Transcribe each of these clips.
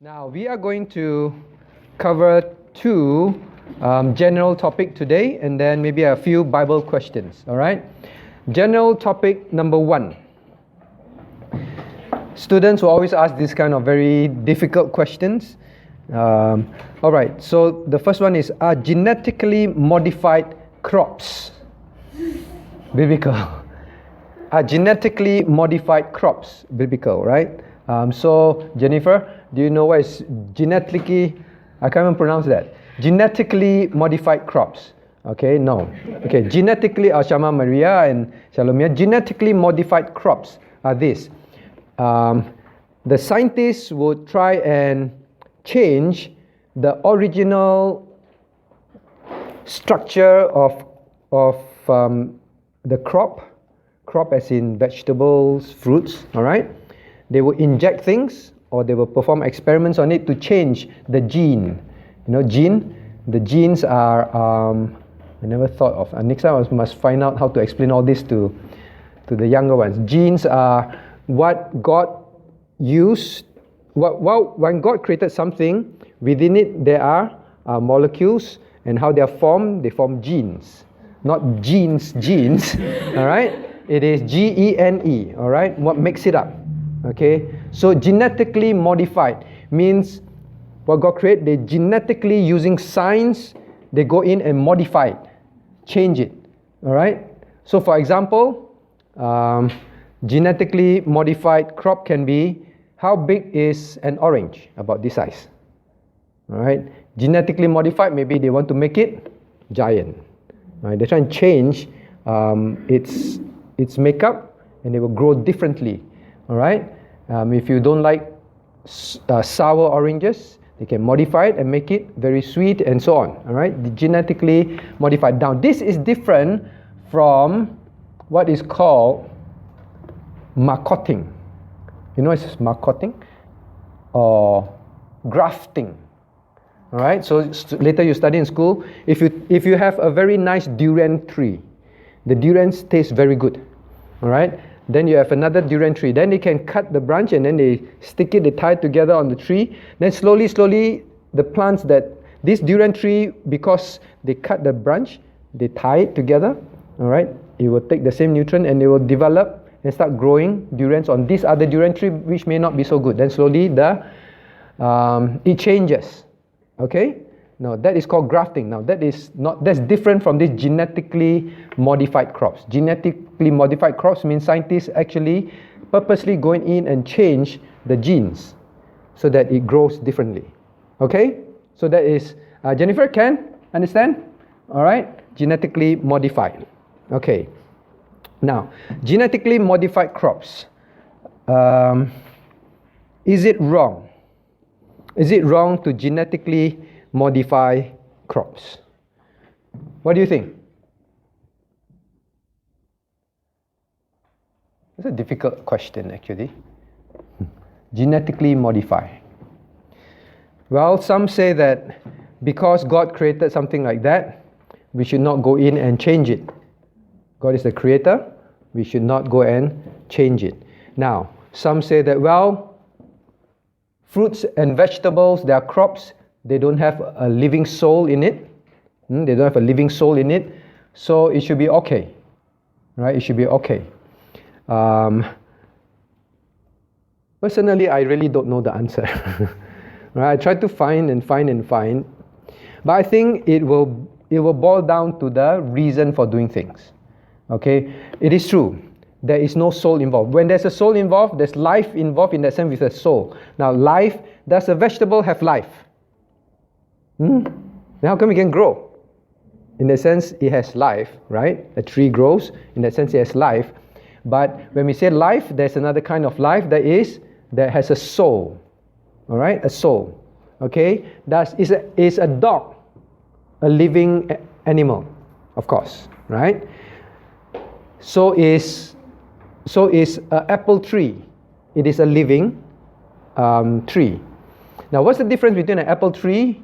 Now we are going to cover two general topic today, and then maybe a few Bible questions. All right. General topic number 1. Students will always ask this kind of very difficult questions. All right. So the first one is: are genetically modified crops biblical? Are genetically modified crops biblical? Right. So Jennifer, do you know what is genetically? I can't even pronounce that. Genetically modified crops. Okay, no. Okay, genetically, Shama Maria and Shalomia, genetically modified crops are this. The scientists would try and change the original structure of the crop as in vegetables, fruits, all right? They will inject things, or they will perform experiments on it to change the gene. You know, the genes are, I never thought of. Next time I must find out how to explain all this to the younger ones. Genes are what God used. When God created something, within it there are molecules, and how they are formed, they form genes. Not genes, all right? It is Gene, all right? What makes it up? Okay, so genetically modified means what God created, they genetically, using science, they go in and modify it, change it, all right? So for example, genetically modified crop can be, how big is an orange? About this size, all right? Genetically modified, maybe they want to make it giant, right? They try and change its makeup, and they will grow differently. All right. If you don't like sour oranges, they can modify it and make it very sweet and so on. All right. Genetically modified. Now, this is different from what is called marcotting. You know, it's marcotting or grafting. All right. So later you study in school. If you have a very nice durian tree, the durians taste very good. All right. Then you have another durian tree. Then they can cut the branch and then they stick it, they tie it together on the tree. Then slowly, the plants that, this durian tree, because they cut the branch, they tie it together, all right? It will take the same nutrient and it will develop and start growing durians on this other durian tree, which may not be so good. Then slowly it changes, okay? Now that is called grafting. Now that's different from this genetically modified crops. Genetically modified crops means scientists actually purposely going in and change the genes so that it grows differently. Okay? So that is, Jennifer, can understand? All right? Genetically modified. Okay. Now, genetically modified crops. Is it wrong? Is it wrong to genetically modify crops? What do you think? It's a difficult question, actually. Genetically modify. Well, some say that because God created something like that, we should not go in and change it. God is the creator, we should not go and change it. Now, some say that, well, fruits and vegetables, they are crops, they don't have a living soul in it. They don't have a living soul in it. So it should be okay. Right? It should be okay. Personally, I really don't know the answer. Right? I tried to find. But I think it will boil down to the reason for doing things. Okay? It is true. There is no soul involved. When there's a soul involved, there's life involved in that sense with a soul. Now, life, does a vegetable have life? Then how come it can grow? In that sense, it has life, right? A tree grows. In that sense, it has life. But when we say life, there's another kind of life that has a soul. All right, a soul. Okay, is a dog a living animal? Of course, right? So is an apple tree. It is a living tree. Now, what's the difference between an apple tree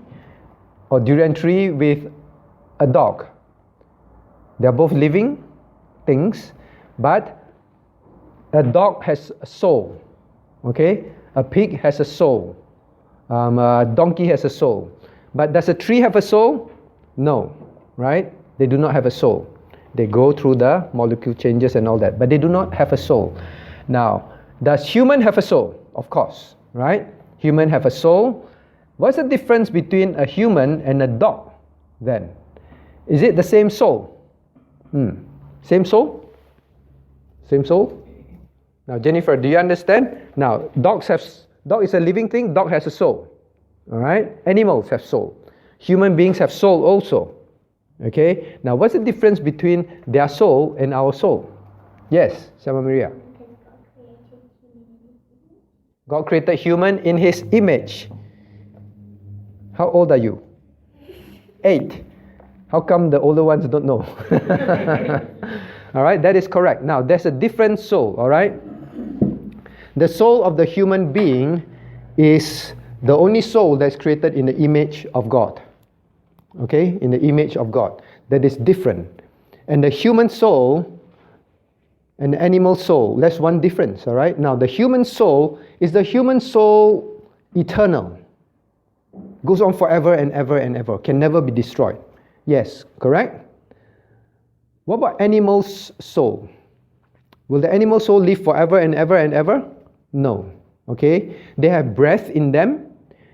or durian tree with a dog? They are both living things, but a dog has a soul. Okay? A pig has a soul. A donkey has a soul. But does a tree have a soul? No, right? They do not have a soul. They go through the molecule changes and all that, but they do not have a soul. Now, does human have a soul? Of course, right? Human have a soul. What's the difference between a human and a dog then? Is it the same soul? Same soul? Same soul? Now, Jennifer, do you understand? Now, dog is a living thing. Dog has a soul. All right? Animals have soul. Human beings have soul also. Okay? Now, what's the difference between their soul and our soul? Yes, Shama Maria. God created human in His image. How old are you? 8. How come the older ones don't know? All right, that is correct. Now, there's a different soul, all right? The soul of the human being is the only soul that's created in the image of God. Okay, in the image of God. That is different. And the human soul and the animal soul, that's one difference, all right? Now, the human soul, is the human soul eternal? Goes on forever and ever and ever, can never be destroyed. Yes, correct? What about animal's soul? Will the animal soul live forever and ever and ever? No. Okay? They have breath in them,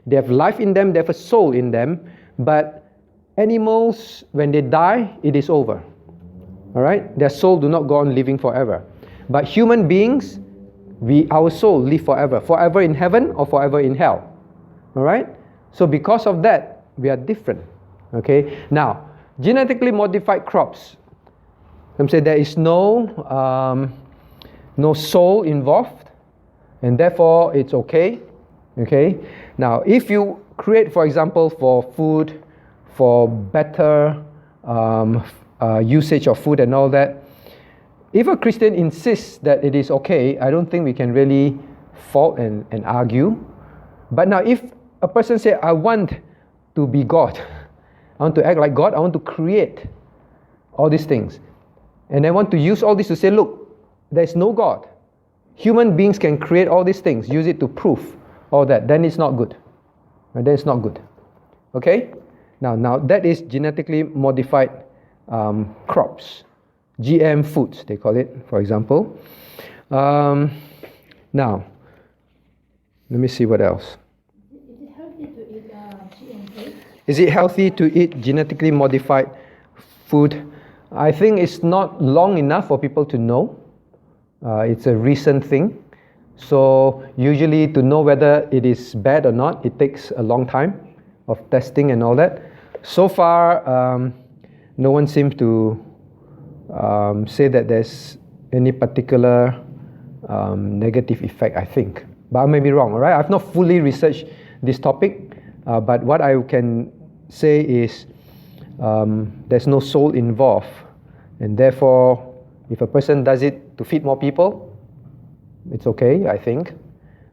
they have life in them, they have a soul in them, but animals, when they die, it is over. Alright? Their soul do not go on living forever. But human beings, our soul live forever. Forever in heaven or forever in hell. Alright? So because of that, we are different. Okay? Now, genetically modified crops. Some say there is no soul involved, and therefore it's okay. Okay? Now, if you create, for example, for food, for better usage of food and all that, if a Christian insists that it is okay, I don't think we can really fault and argue. But now, if a person says, I want to be God, I want to act like God, I want to create all these things, and I want to use all this to say, look, there's no God. Human beings can create all these things, use it to prove all that, then it's not good. Then it's not good. Okay? Now that is genetically modified crops. GM foods, they call it, for example. Now, let me see what else. Is it healthy to eat genetically modified food? I think it's not long enough for people to know. It's a recent thing. So usually to know whether it is bad or not, it takes a long time of testing and all that. So far, no one seems to say that there's any particular negative effect, I think. But I may be wrong, all right? I've not fully researched this topic, but what I can say is there's no soul involved, and therefore, if a person does it to feed more people, it's okay, I think.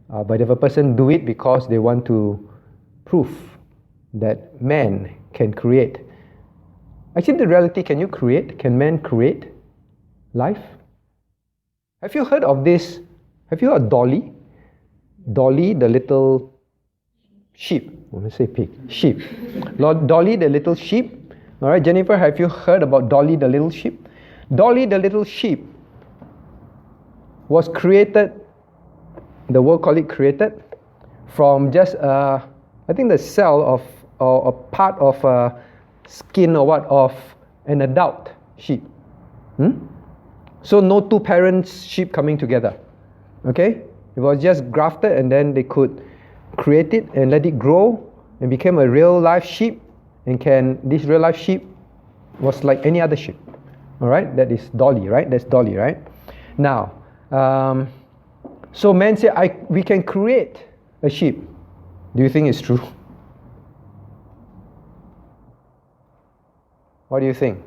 But if a person do it because they want to prove that man can create. Actually, the reality, can you create? Can man create life? Have you heard of this? Have you heard of Dolly? Dolly, the little sheep. I want to say pig. Sheep. Dolly, the little sheep. All right, Jennifer, have you heard about Dolly, the little sheep? Dolly, the little sheep, was created, the world call it created, from just I think the cell of, or a part of a skin or what, of an adult sheep. So no two parents sheep coming together. Okay? It was just grafted, and then they could create it and let it grow and became a real life sheep. And this real life sheep was like any other sheep. Alright? That is Dolly, right? That's Dolly, right? Now, so men say, we can create a sheep. Do you think it's true? What do you think?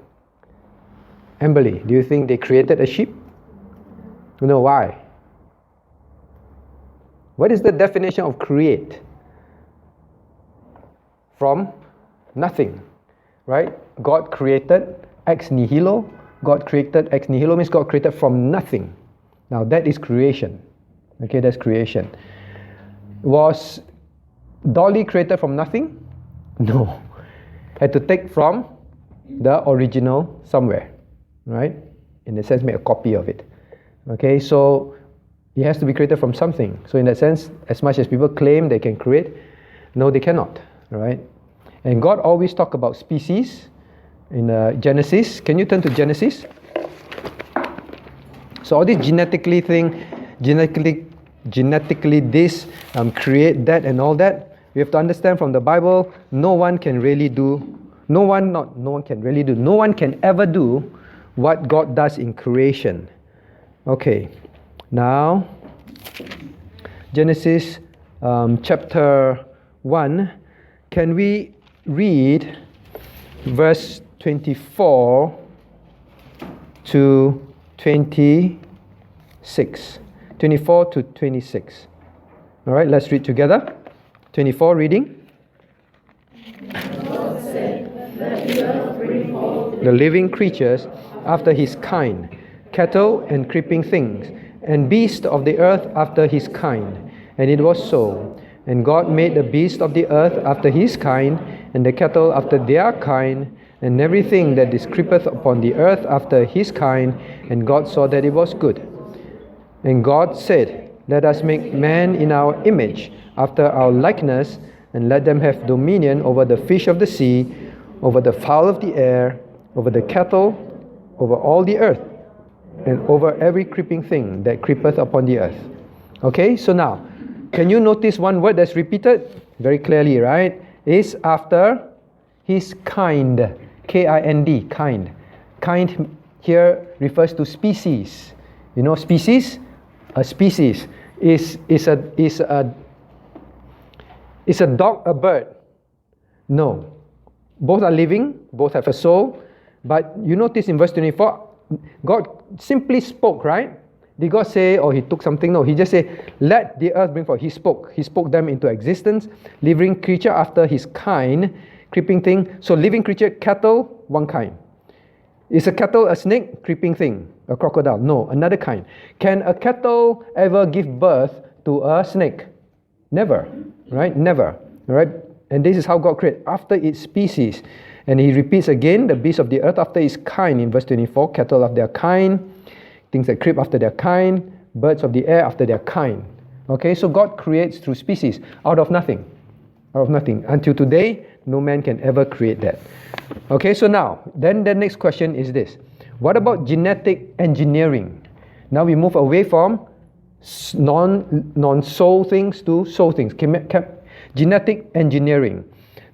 Amberly, do you think they created a sheep? No, why? What is the definition of create? From nothing, right? God created ex nihilo. God created ex nihilo means God created from nothing. Now that is creation. Okay, that's creation. Was Dolly created from nothing? No. Had to take from the original somewhere, right? In a sense, make a copy of it. Okay, so it has to be created from something. So in that sense, as much as people claim they can create, no, they cannot, right? And God always talk about species in Genesis. Can you turn to Genesis? So all this genetically this, create that and all that, we have to understand from the Bible, no one can ever do what God does in creation. Okay, now Genesis chapter 1, can we read verse 24 to 26? 24 to 26. All right, let's read together. 24, reading. God said, "Let the earth bring forth The living creatures after his kind, cattle and creeping things, and beasts of the earth after his kind. And it was so. And God made the beasts of the earth after his kind, and the cattle after their kind, and everything that is creepeth upon the earth after his kind. And God saw that it was good. And God said, Let us make man in our image, after our likeness, and let them have dominion over the fish of the sea, over the fowl of the air, over the cattle, over all the earth, and over every creeping thing that creepeth upon the earth. Okay, so now, can you notice one word that's repeated very clearly, right? Is after his kind. K-I-N-D, kind. Kind here refers to species. You know species? A species is a dog, a bird? No. Both are living, both have a soul. But you notice in verse 24, God simply spoke, right? Did God say, or he took something? No, he just said, let the earth bring forth. He spoke. He spoke them into existence. Living creature after his kind, creeping thing. So living creature, cattle, one kind. Is a cattle a snake? Creeping thing. A crocodile? No, another kind. Can a cattle ever give birth to a snake? Never, right? Never, right? And this is how God created, after its species. And he repeats again, the beasts of the earth after his kind in verse 24, cattle of their kind, things that creep after their kind, birds of the air after their kind. Okay, so God creates through species, out of nothing. Out of nothing. Until today, no man can ever create that. Okay, so now, then the next question is this. What about genetic engineering? Now we move away from non-soul things to soul things. Genetic engineering.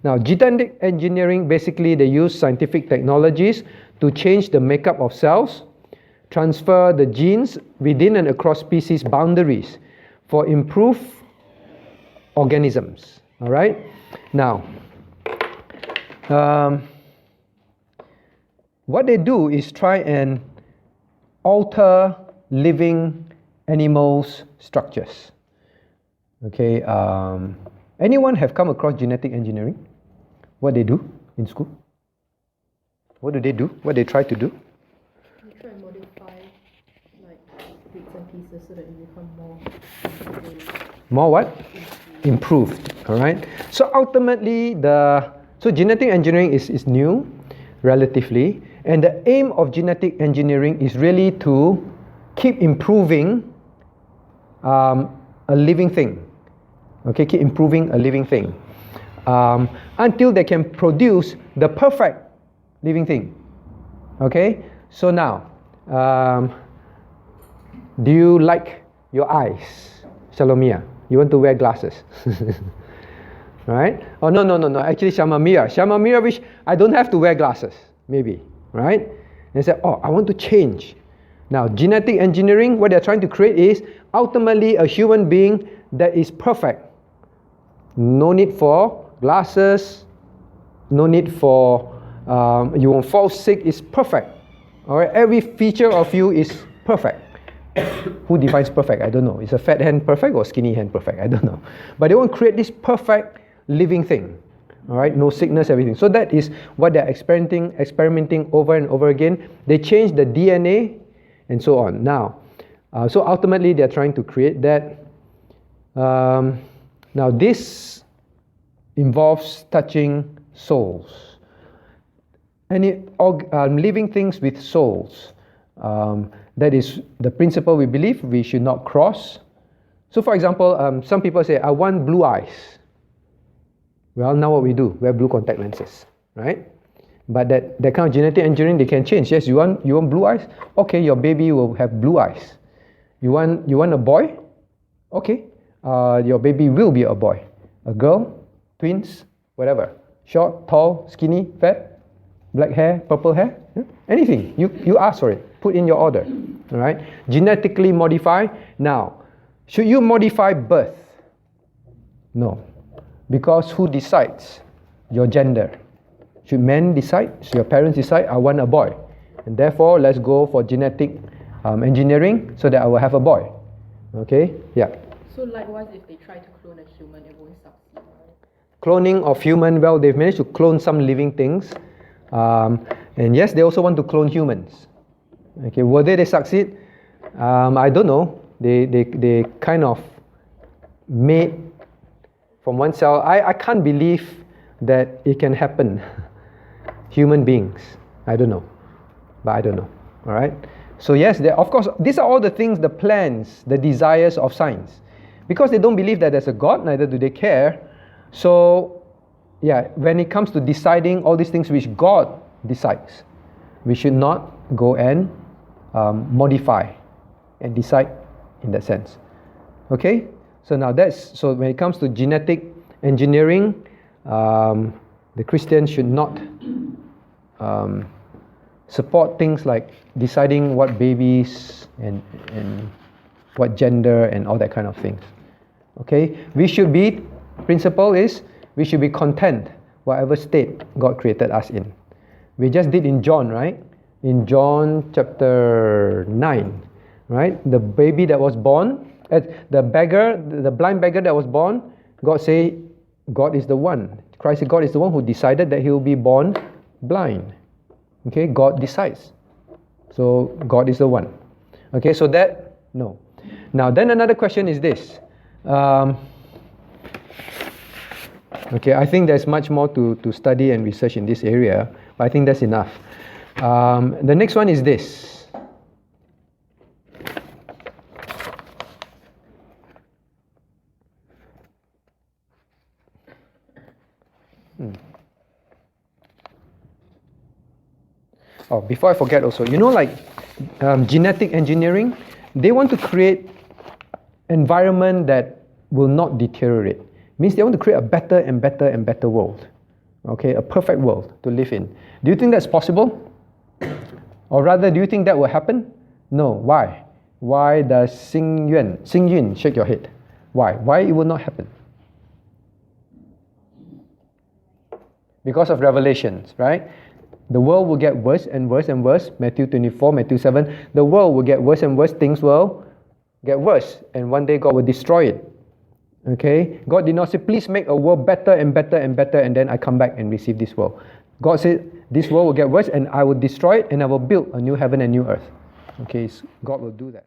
Now, genetic engineering, basically they use scientific technologies to change the makeup of cells, transfer the genes within and across species boundaries for improved organisms. All right? Now, what they do is try and alter living animals' structures. Okay, anyone have come across genetic engineering? What they do in school? What do they do? What they try to do? You try and modify like bits and pieces so that you become more More what? Improved. All right. So ultimately, genetic engineering is new, relatively, and the aim of genetic engineering is really to keep improving a living thing. Okay, keep improving a living thing until they can produce the perfect living thing. Okay, so now, do you like your eyes, Shalomia? You want to wear glasses, right? Oh no. Actually, Shamamira wish I don't have to wear glasses, maybe, right? And say, oh, I want to change. Now, genetic engineering, what they're trying to create is ultimately a human being that is perfect. No need for glasses. No need for you won't fall sick. It's perfect. All right, every feature of you is perfect. Who defines perfect? I don't know. Is a fat hand perfect or skinny hand perfect? I don't know. But they want to create this perfect living thing. All right, no sickness, everything. So that is what they're experimenting over and over again. They change the DNA and so on. Now, so ultimately they're trying to create that. Now this involves touching souls. Living things with souls. That is the principle we believe we should not cross. So for example, some people say, I want blue eyes. Well, now what we do? We have blue contact lenses, right? But that kind of genetic engineering, they can change. Yes, you want blue eyes? Okay, your baby will have blue eyes. You want a boy? Okay, your baby will be a boy. A girl, twins, whatever. Short, tall, skinny, fat, black hair, purple hair, anything. You ask for it. Put in your order. All right? Genetically modify. Now, should you modify birth? No. Because who decides your gender? Should men decide? Should your parents decide, I want a boy? And therefore, let's go for genetic engineering so that I will have a boy. Okay? Yeah. So likewise, if they try to clone a human, it won't succeed, right? Cloning of human, well, they've managed to clone some living things. And yes, they also want to clone humans. Okay, will they succeed? I don't know. They kind of made from one cell. I can't believe that it can happen. Human beings. I don't know. But I don't know. All right? So yes, of course, these are all the things, the plans, the desires of science. Because they don't believe that there's a God, neither do they care. So, yeah, when it comes to deciding all these things which God decides, we should not go and modify and decide in that sense. Okay? So now so when it comes to genetic engineering, the Christians should not support things like deciding what babies and what gender and all that kind of things. Okay? Principle is, we should be content whatever state God created us in. We just did in John, right? In John chapter 9, right? The baby that was born, the blind beggar that was born, God say, God is the one. Christ said, God is the one who decided that he will be born blind. Okay, God decides. So God is the one. Okay, so no. Now then another question is this. Okay, I think there's much more to study and research in this area, but I think that's enough. The next one is this. Oh, before I forget also, like genetic engineering, they want to create environment that will not deteriorate. Means they want to create a better and better and better world. Okay, a perfect world to live in. Do you think that's possible? Or rather, do you think that will happen? No. Why? Why does Xing Yun shake your head? Why? Why it will not happen? Because of Revelations, right? The world will get worse and worse and worse. Matthew 24, Matthew 7. The world will get worse and worse. Things will get worse. And one day God will destroy it. Okay? God did not say, please make a world better and better and better, and then I come back and receive this world. God said, this world will get worse and I will destroy it and I will build a new heaven and new earth. Okay? So God will do that.